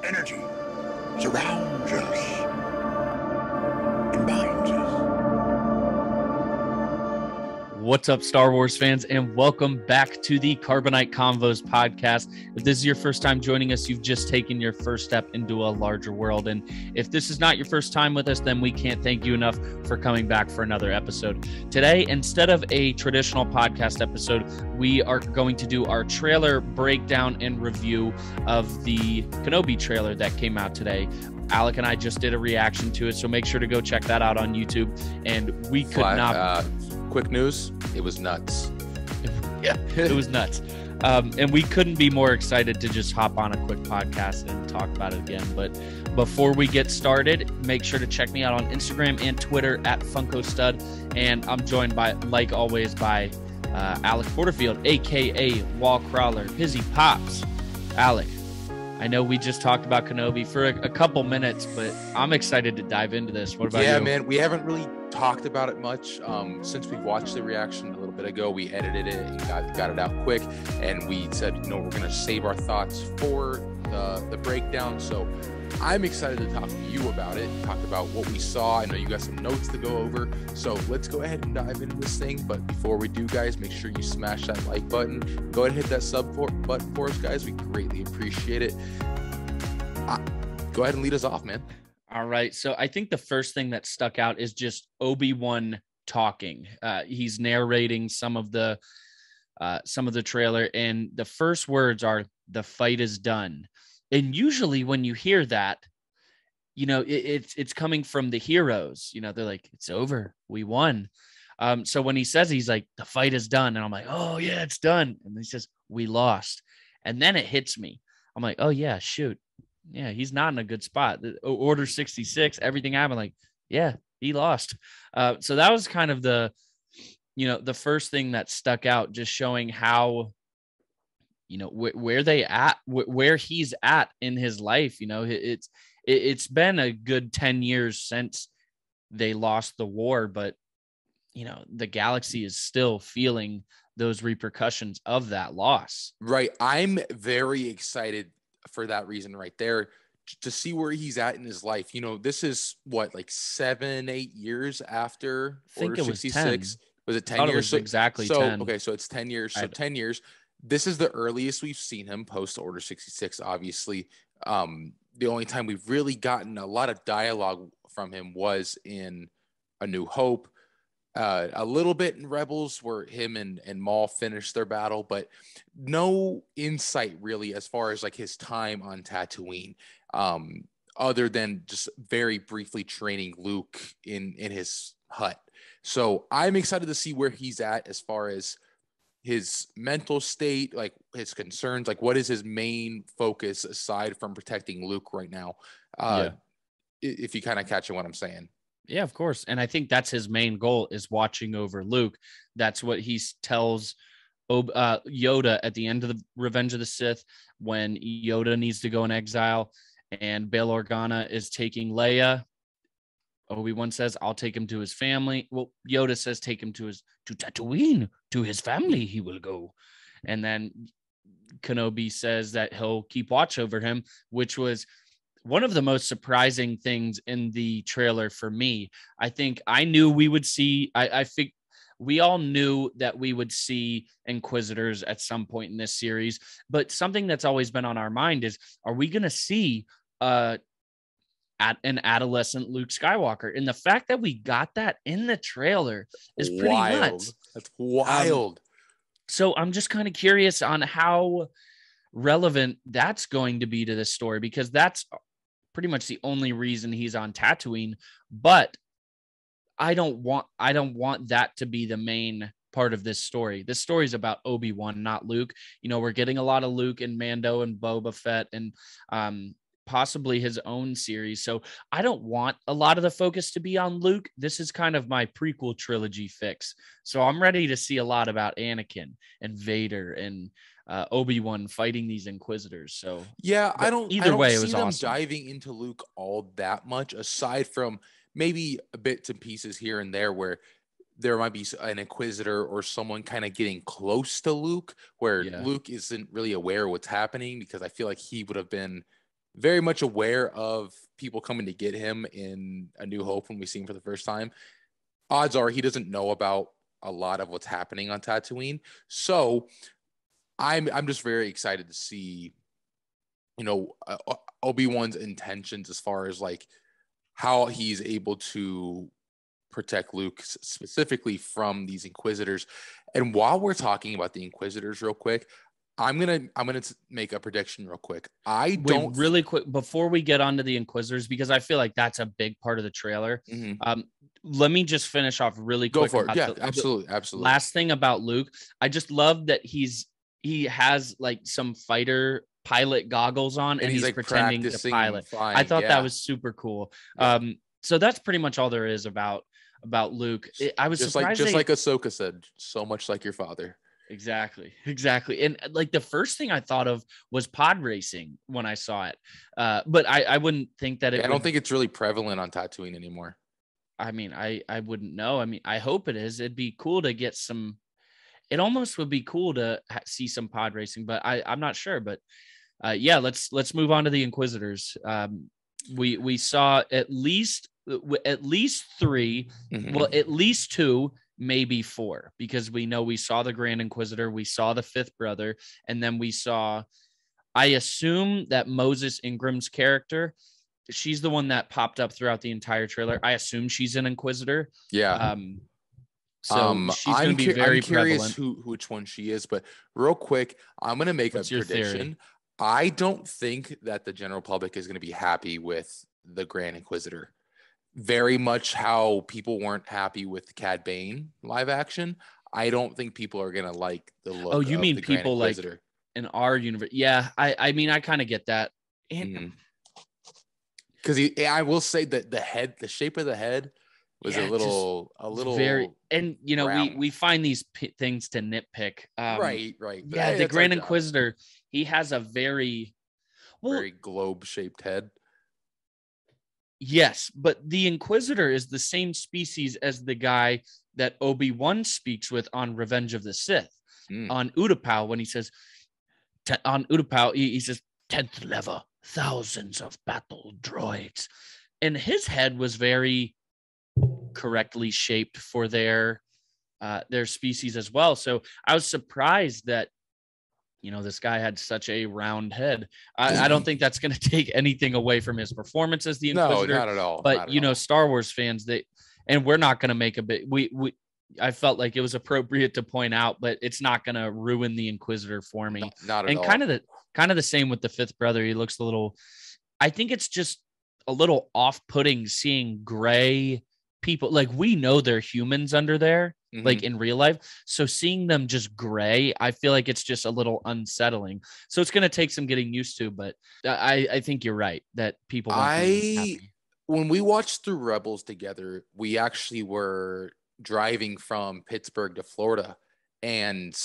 energy surrounds us and binds us. What's up, Star Wars fans, and welcome back to the Carbonite Convos podcast. If this is your first time joining us, you've just taken your first step into a larger world. And if this is not your first time with us, then we can't thank you enough for coming back for another episode. Today, instead of a traditional podcast episode, we are going to do our trailer breakdown and review of the Kenobi trailer that came out today. Alec and I just did a reaction to it, so make sure to go check that out on YouTube. And we could not... Quick news, it was nuts. Yeah, it was nuts. And we couldn't be more excited to just hop on a quick podcast and talk about it again. But before we get started, make sure to check me out on Instagram and Twitter at FunkoStud. And I'm joined by, like always, by Alec Porterfield, a.k.a. Wall Crawler, Pizzy Pops. Alec, I know we just talked about Kenobi for a couple minutes, but I'm excited to dive into this. What about you? Yeah, man, we haven't really talked about it much since we watched the reaction a little bit ago. We edited it and got it out quick, and we said, we're going to save our thoughts for the breakdown. So I'm excited to talk to you about it, talk about what we saw. I know you got some notes to go over, so let's go ahead and dive into this thing. But before we do, guys, make sure you smash that like button. Go ahead and hit that sub button for us, guys. We greatly appreciate it. Go ahead and lead us off, man. All right. So I think the first thing that stuck out is just Obi-Wan talking. He's narrating some of the trailer, and the first words are, "The fight is done." And usually when you hear that, you know, it's coming from the heroes. You know, they're like, "It's over. We won." So when he says, he's like, "The fight is done," and I'm like, "Oh yeah, it's done." And he says, "We lost." And then it hits me. I'm like, "Oh yeah, shoot. Yeah, he's not in a good spot. Order 66, everything happened." Like, yeah, he lost. So that was kind of the first thing that stuck out, just showing how, where he's at in his life. You know, it's been a good 10 years since they lost the war, but, you know, the galaxy is still feeling those repercussions of that loss. Right. I'm very excited for that reason right there, to see where he's at in his life. You know, this is what, like 7-8 years after Order 66. Was it 10 years? So exactly 10. Okay, so it's 10 years. So 10 years. This is the earliest we've seen him post Order 66, obviously. The only time we've really gotten a lot of dialogue from him was in A New Hope. A little bit in Rebels, where him and Maul finished their battle, but no insight really as far as like his time on Tatooine, other than just very briefly training Luke in his hut. So I'm excited to see where he's at as far as his mental state, like his concerns, like what is his main focus aside from protecting Luke right now. If you kind of catch what I'm saying. Yeah, of course. And I think that's his main goal, is watching over Luke. That's what he tells Yoda at the end of the Revenge of the Sith, when Yoda needs to go in exile and Bail Organa is taking Leia. Obi-Wan says, "I'll take him to his family." Well, Yoda says, "Take him to Tatooine, to his family he will go." And then Kenobi says that he'll keep watch over him, which was one of the most surprising things in the trailer for me. I think I knew we would see, I think we all knew that we would see Inquisitors at some point in this series, but something that's always been on our mind is, are we going to see an adolescent Luke Skywalker? And the fact that we got that in the trailer is pretty nuts. That's wild. So I'm just kind of curious on how relevant that's going to be to this story, because that's pretty much the only reason he's on Tatooine. But I don't want that to be the main part of this story. This story is about Obi-Wan, not Luke. You know, we're getting a lot of Luke and Mando and Boba Fett and possibly his own series. So I don't want a lot of the focus to be on Luke. This is kind of my prequel trilogy fix. So I'm ready to see a lot about Anakin and Vader and Obi-Wan fighting these Inquisitors. So yeah, I don't see it was them awesome. diving into Luke all that much, aside from maybe bits and pieces here and there where there might be an Inquisitor or someone kind of getting close to Luke, where Luke isn't really aware of what's happening, because I feel like he would have been very much aware of people coming to get him in A New Hope when we see him for the first time. Odds are he doesn't know about a lot of what's happening on Tatooine. So I'm just very excited to see, Obi-Wan's intentions as far as like how he's able to protect Luke specifically from these Inquisitors. And while we're talking about the Inquisitors real quick, I'm gonna make a prediction real quick. Really quick before we get onto the Inquisitors, because I feel like that's a big part of the trailer. Let me just finish off really quick. Go for it. Yeah, absolutely. Last thing about Luke, I just love that he has like some fighter pilot goggles on and he's like pretending to pilot. Flying. I thought that was super cool. Yeah. So that's pretty much all there is about Luke. I was surprised like Ahsoka said, so much like your father. Exactly. And like the first thing I thought of was pod racing when I saw it. But I wouldn't think that I don't think it's really prevalent on Tatooine anymore. I mean, I wouldn't know. I mean, I hope it is. It'd be cool to get some. It almost would be cool to see some pod racing, but I'm not sure. But yeah, let's move on to the Inquisitors. We saw at least 3, well, at least 2, maybe 4, because we know we saw the Grand Inquisitor, we saw the 5th brother, and then we saw, I assume that Moses Ingram's character, she's the one that popped up throughout the entire trailer. I assume she's an Inquisitor. Yeah. So she's going to be very prevalent. Which one she is, but real quick, I'm going to make a prediction. Theory? I don't think that the general public is going to be happy with the Grand Inquisitor. Very much how people weren't happy with Cad Bane live action. I don't think people are going to like the look. Oh, you mean people like in our universe? Yeah, I mean, I kind of get that. And because I will say that the shape of the head was a little very, and we find these things to nitpick. Right. Yeah, the Grand Inquisitor, he has a very globe shaped head. Yes, but the Inquisitor is the same species as the guy that Obi-Wan speaks with on Revenge of the Sith on Utapau, when he says on Utapau, he says 10th level, thousands of battle droids, and his head was very correctly shaped for their species as well. So I was surprised that this guy had such a round head. I don't think that's going to take anything away from his performance as the Inquisitor. No, not at all. But Star Wars fans, and we're not going to make a bit. I felt like it was appropriate to point out, but it's not going to ruin the Inquisitor for me. Not at all. And kind of the same with the 5th brother. He looks a little. I think it's just a little off-putting seeing gray people. Like, we know they're humans under there. Like in real life. So seeing them just gray, I feel like it's just a little unsettling. So it's going to take some getting used to, but I think you're right that people. When we watched through Rebels together, we actually were driving from Pittsburgh to Florida, and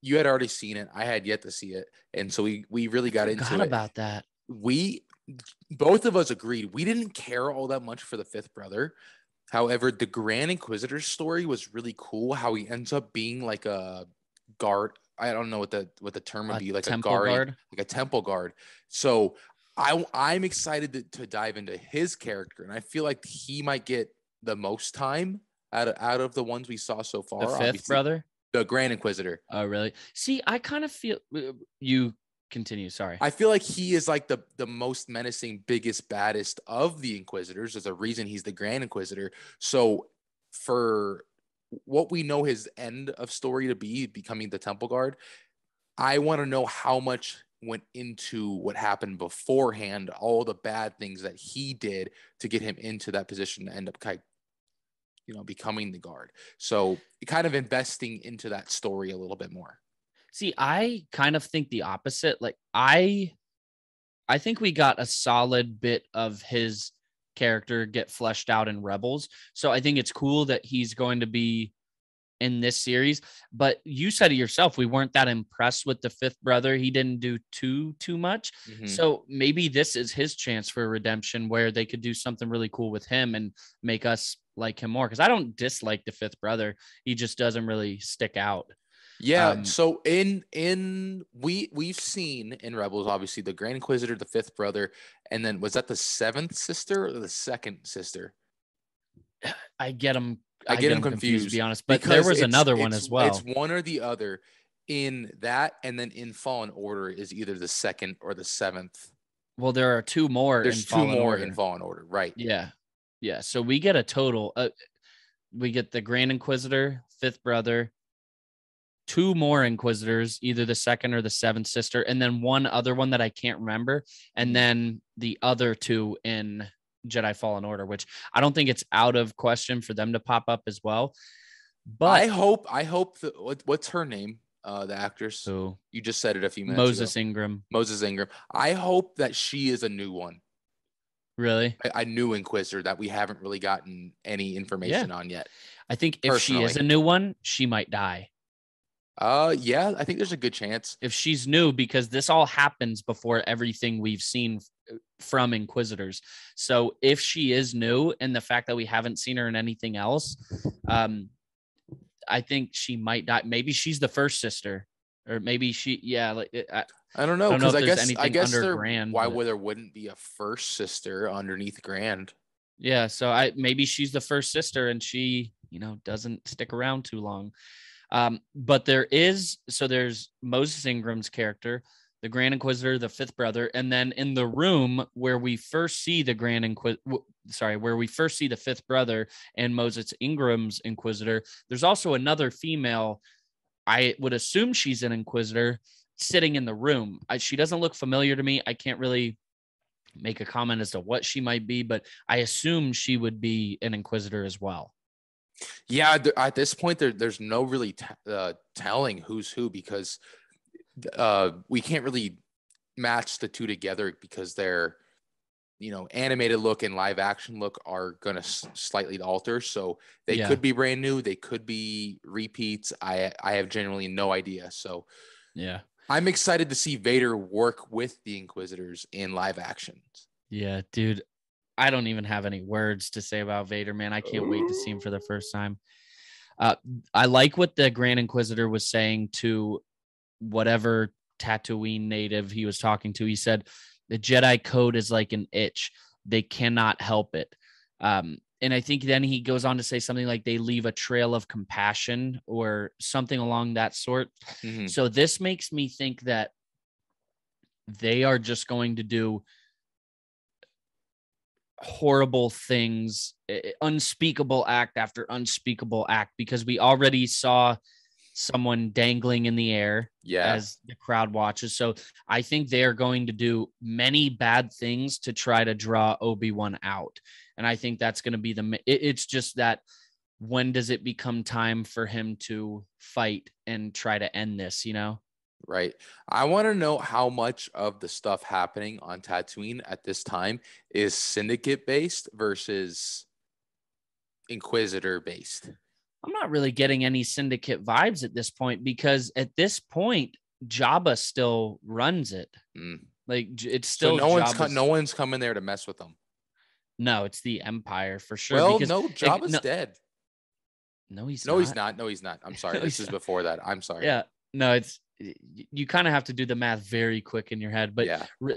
you had already seen it. I had yet to see it. And so we really got into it. About that. Both of us agreed. We didn't care all that much for the 5th brother. However, the Grand Inquisitor's story was really cool. How he ends up being like a guard. I don't know what the term would be, like a guard, like a temple guard. So I'm excited to dive into his character, and I feel like he might get the most time out of the ones we saw so far. The 5th brother, the Grand Inquisitor. Oh, really? See, I kind of feel you. Continue. Sorry. I feel like he is like the most menacing, biggest, baddest of the Inquisitors. There's a reason he's the Grand Inquisitor. So for what we know his end of story to be, becoming the Temple Guard, I want to know how much went into what happened beforehand, all the bad things that he did to get him into that position to end up becoming the guard. So kind of investing into that story a little bit more. See, I kind of think the opposite. Like, I think we got a solid bit of his character get fleshed out in Rebels. So I think it's cool that he's going to be in this series. But you said it yourself, we weren't that impressed with the 5th brother. He didn't do too much. So maybe this is his chance for redemption, where they could do something really cool with him and make us like him more. Because I don't dislike the 5th brother. He just doesn't really stick out. Yeah. So we've seen in Rebels, obviously, the Grand Inquisitor, the fifth brother, and then was that the seventh sister or the second sister? I get them. I get them confused, confused, to be honest. But there because was another one it's as well. it's one or the other in that, and then in Fallen Order is either the second or the seventh. Well, there are two more. There's in two Fallen more Order. in Fallen Order, right? Yeah. Yeah. So we get a total. We get the Grand Inquisitor, fifth brother, two more Inquisitors, either the second or the seventh sister, and then one other one that I can't remember. And then the other two in Jedi Fallen Order, which I don't think it's out of question for them to pop up as well. But I hope that what's her name? The actress. who? You just said it a few minutes Moses ago. Ingram. Moses Ingram. I hope that she is a new one. Really? A new Inquisitor that we haven't really gotten any information on yet. I think if she is a new one, she might die. Yeah, I think there's a good chance. If she's new, because this all happens before everything we've seen from Inquisitors. So if she is new, and the fact that we haven't seen her in anything else, I think she might die. Maybe she's the first sister, or maybe she. Yeah, like I don't know, because I guess under Grand. Why would there wouldn't be a first sister underneath Grand? Yeah, so maybe she's the first sister, and she doesn't stick around too long. But there's Moses Ingram's character, the Grand Inquisitor, the fifth brother, and then in the room where we first see the where we first see the fifth brother and Moses Ingram's Inquisitor, there's also another female. I would assume she's an Inquisitor sitting in the room. She doesn't look familiar to me. I can't really make a comment as to what she might be, but I assume she would be an Inquisitor as well. Yeah, at this point, there's no really telling who's who, because we can't really match the two together, because their animated look and live action look are going to slightly alter. So they could be brand new. They could be repeats. I have genuinely no idea. So yeah, I'm excited to see Vader work with the Inquisitors in live actions. Yeah, dude. I don't even have any words to say about Vader, man. I can't wait to see him for the first time. I like what the Grand Inquisitor was saying to whatever Tatooine native he was talking to. He said, the Jedi code is like an itch. They cannot help it. And I think then he goes on to say something like they leave a trail of compassion or something along that sort. Mm-hmm. So this makes me think that they are just going to do horrible things, unspeakable act after unspeakable act, because we already saw someone dangling in the air as the crowd watches. So I think they are going to do many bad things to try to draw Obi-Wan out. And I think that's going to be it's just that when does it become time for him to fight and try to end this, Right. I want to know how much of the stuff happening on Tatooine at this time is Syndicate based versus Inquisitor based. I'm not really getting any Syndicate vibes at this point, because at this point, Jabba still runs it. Like it's still so no one's coming there to mess with them. No, it's the Empire for sure. Well, no, Jabba's dead. No, he's not. No, he's not. I'm sorry. This is before that. I'm sorry. Yeah. No, you kind of have to do the math very quick in your head, but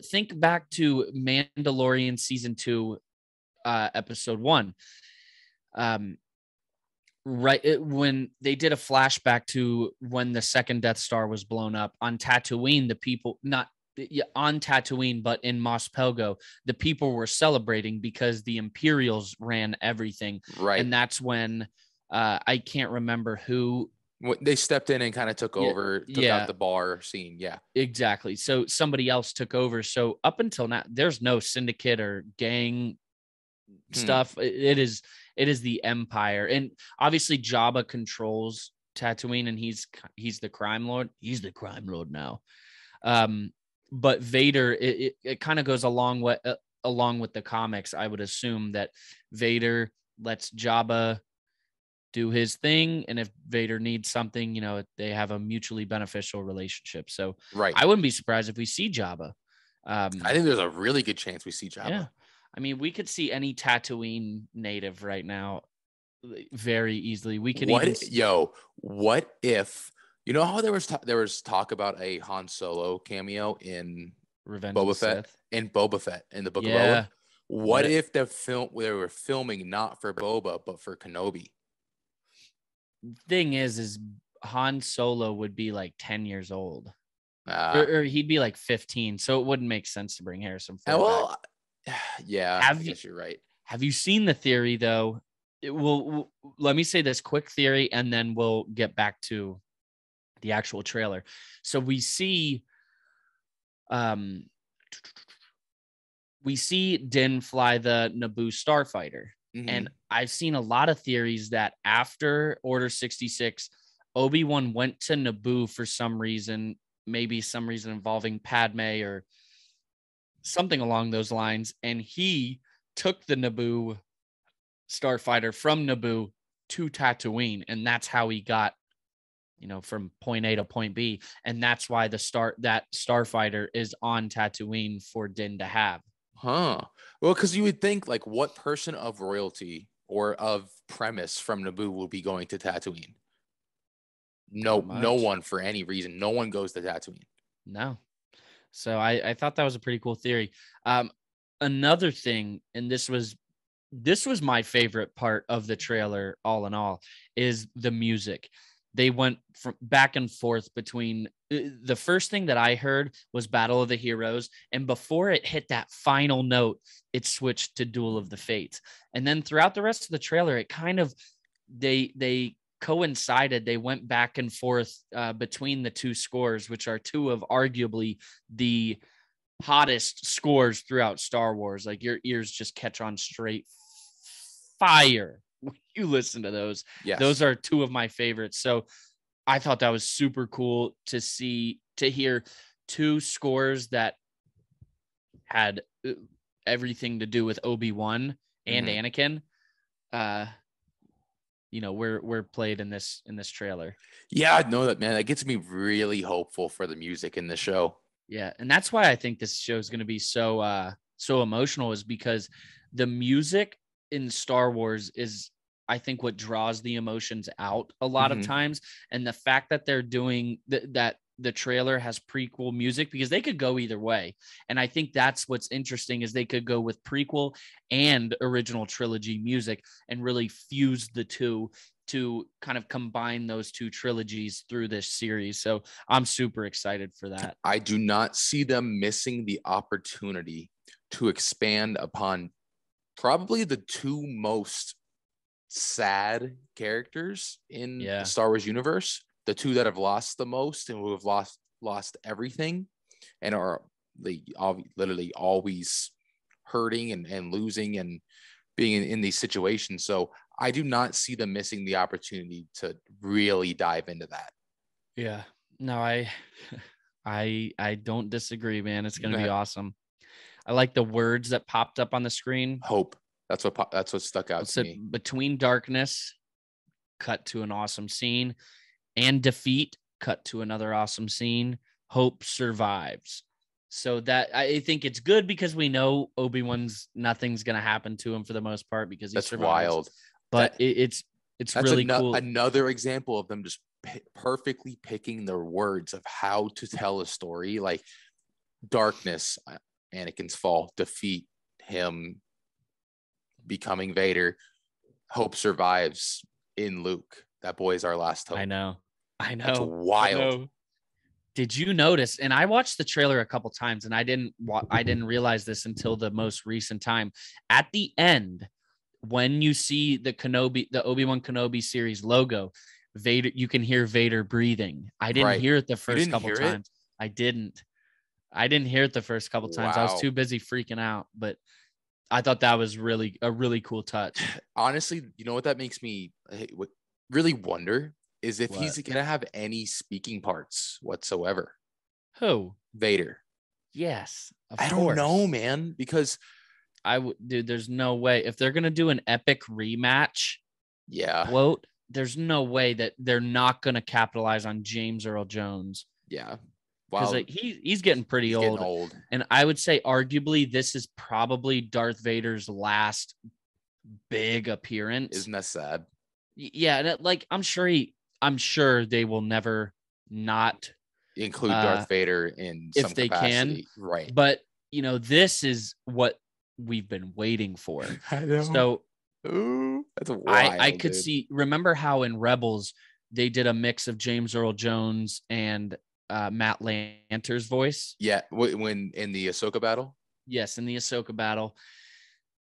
think back to Mandalorian season 2, episode 1. When they did a flashback to when the second Death Star was blown up on Tatooine, the people on Tatooine, but in Mos Pelgo, the people were celebrating because the Imperials ran everything. Right. And that's when I can't remember who. They stepped in and kind of took over, took out the bar scene. Yeah, exactly. So somebody else took over. So up until now, there's no Syndicate or gang stuff. It is the Empire. And obviously Jabba controls Tatooine, and he's the crime lord. He's the crime lord now. But Vader, it kind of goes along with the comics. I would assume that Vader lets Jabba do his thing, and if Vader needs something, they have a mutually beneficial relationship. So I wouldn't be surprised if we see Jabba. I think there's a really good chance we see Jabba. Yeah. I mean, we could see any Tatooine native right now very easily. We could what if You know how there was talk about a Han Solo cameo in Revenge of the Sith. Boba Fett in the Book of Yeah. Boba? What if they were filming not for Boba but for Kenobi? Thing is Han Solo would be like 10 years old. Ah. Or he'd be like 15, so it wouldn't make sense to bring Harrison Ford Well, back. yeah, I guess you're right. Have you seen the theory though? Let me say this quick theory, and then we'll get back to the actual trailer. So we see Din fly the Naboo starfighter. Mhm. And I've seen a lot of theories that after Order 66, Obi-Wan went to Naboo for some reason, maybe some reason involving Padme or something along those lines. And he took the Naboo starfighter from Naboo to Tatooine. And that's how he got, from point A to point B. And that's why that starfighter is on Tatooine for Din to have. Huh. Well, because you would think, like, what person of royalty or of premise from Naboo will be going to Tatooine? No one for any reason. No one goes to Tatooine. No. So I thought that was a pretty cool theory. Another thing, and this was my favorite part of the trailer, all in all, is the music. They went from back and forth between the first thing that I heard was Battle of the Heroes. And before it hit that final note, it switched to Duel of the Fates. And then throughout the rest of the trailer, it kind of, they coincided. They went back and forth between the two scores, which are two of arguably the hottest scores throughout Star Wars. Like your ears just catch on straight fire when you listen to those. Yes. Those are two of my favorites. So I thought that was super cool to hear two scores that had everything to do with Obi-Wan and Anakin. We're played in this trailer. Yeah, I know that, man. That gets me really hopeful for the music in the show. Yeah, and that's why I think this show is going to be so emotional, is because the music in Star Wars is, I think, what draws the emotions out a lot of times. And the fact that they're doing that the trailer has prequel music, because they could go either way. And I think that's what's interesting, is they could go with prequel and original trilogy music and really fuse the two to kind of combine those two trilogies through this series. So I'm super excited for that. I do not see them missing the opportunity to expand upon probably the two most sad characters in the Star Wars universe, the two that have lost the most and who have lost everything and are literally always hurting and losing and being in these situations. So I do not see them missing the opportunity to really dive into that. Yeah, no, I don't disagree, man. It's going to be awesome. I like the words that popped up on the screen. Hope. That's what stuck out to me. Between darkness, cut to an awesome scene, and defeat, cut to another awesome scene. Hope survives. So that I think it's good, because we know Obi-Wan's nothing's going to happen to him for the most part, because he survives. Wild. But it's really cool. Another example of them just perfectly picking their words of how to tell a story. Like darkness, Anakin's fall, defeat, him becoming Vader, hope survives in Luke. That boy's our last hope. I know. That's wild. Did you notice? And I watched the trailer a couple times, and I didn't realize this until the most recent time. At the end, when you see the Obi-Wan Kenobi series logo, Vader, you can hear Vader breathing. I didn't hear it the first couple times. I didn't hear it the first couple times. I was too busy freaking out, but I thought that was a really cool touch. Honestly, you know what that makes me really wonder is if he's going to have any speaking parts whatsoever. Who? Vader. Yes. I don't know, man, because dude, there's no way. If they're going to do an epic rematch, quote, there's no way that they're not going to capitalize on James Earl Jones. Yeah. Because he's getting pretty old. And I would say arguably this is probably Darth Vader's last big appearance. Isn't that sad? Yeah, and I'm sure they will never not include Darth Vader in if some they capacity. can. Right. But, this is what we've been waiting for. I know. So ooh, that's wild. I could dude. see, remember how in Rebels they did a mix of James Earl Jones and Matt Lanter's voice? Yeah, when in the Ahsoka battle? Yes, in the Ahsoka battle.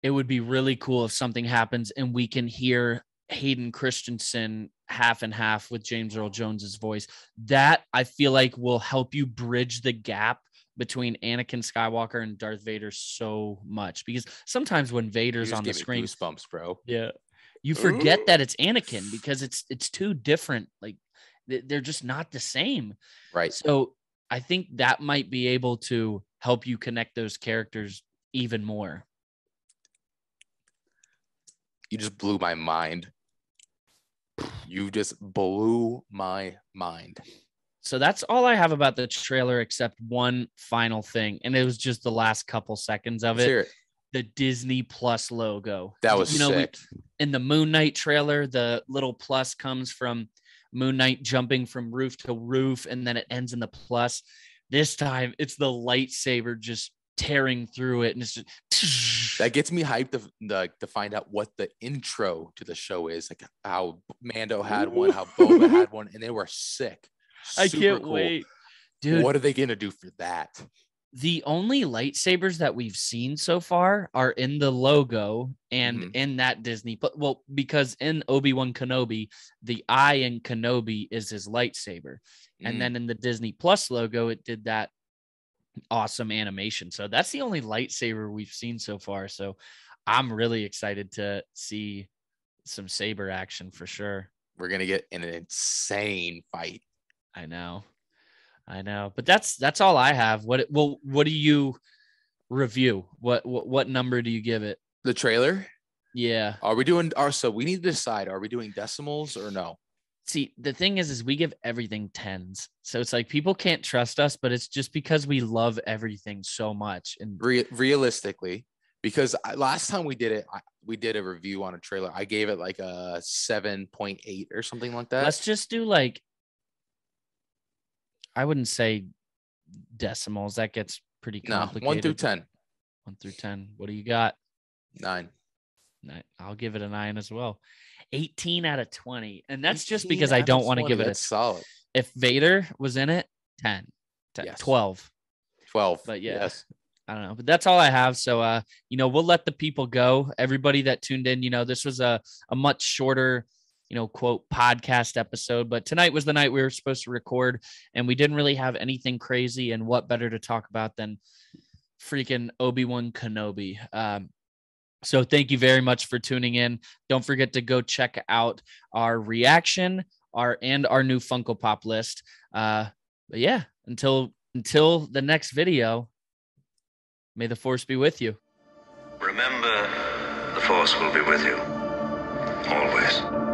It would be really cool if something happens and we can hear Hayden Christensen half and half with James Earl Jones's voice. That I feel like will help you bridge the gap between Anakin Skywalker and Darth Vader so much, because sometimes when Vader's on the screen, goosebumps, bro. Yeah, you forget that it's Anakin because it's too different. Like they're just not the same. Right. So I think that might be able to help you connect those characters even more. You just blew my mind. You just blew my mind. So that's all I have about the trailer, except one final thing. And it was just the last couple seconds of it. The Disney Plus logo. That was sick. In the Moon Knight trailer, the little plus comes from Moon Knight jumping from roof to roof, and then it ends in the plus. This time it's the lightsaber just tearing through it, and it's just that gets me hyped to find out what the intro to the show is, like how Mando had one, how Boba had one, and they were sick. I can't wait, dude. What are they gonna do for that? The only lightsabers that we've seen so far are in the logo and in that Disney, but because in Obi-Wan Kenobi, the eye in Kenobi is his lightsaber, and then in the Disney Plus logo, it did that awesome animation. So that's the only lightsaber we've seen so far. So I'm really excited to see some saber action for sure. We're gonna get an insane fight. I know, but that's all I have. What do you review? What number do you give it? The trailer? Yeah. So we need to decide, are we doing decimals or no? See, the thing is we give everything 10s. So it's like people can't trust us, but it's just because we love everything so much. And realistically, because last time we did it, we did a review on a trailer. I gave it like a 7.8 or something like that. Let's just do like, I wouldn't say decimals. That gets pretty complicated. 1 through 10. 1 through 10. What do you got? 9. I'll give it a 9 as well. 18 out of 20. And that's just because I don't want to give it a solid. If Vader was in it, 10. Yes. 12. But yes. I don't know. But that's all I have. So we'll let the people go. Everybody that tuned in, this was a much shorter, quote, podcast episode. But tonight was the night we were supposed to record, and we didn't really have anything crazy. And what better to talk about than freaking Obi-Wan Kenobi? So thank you very much for tuning in. Don't forget to go check out our reaction, our new Funko Pop list. But yeah, until the next video, may the Force be with you. Remember, the Force will be with you always.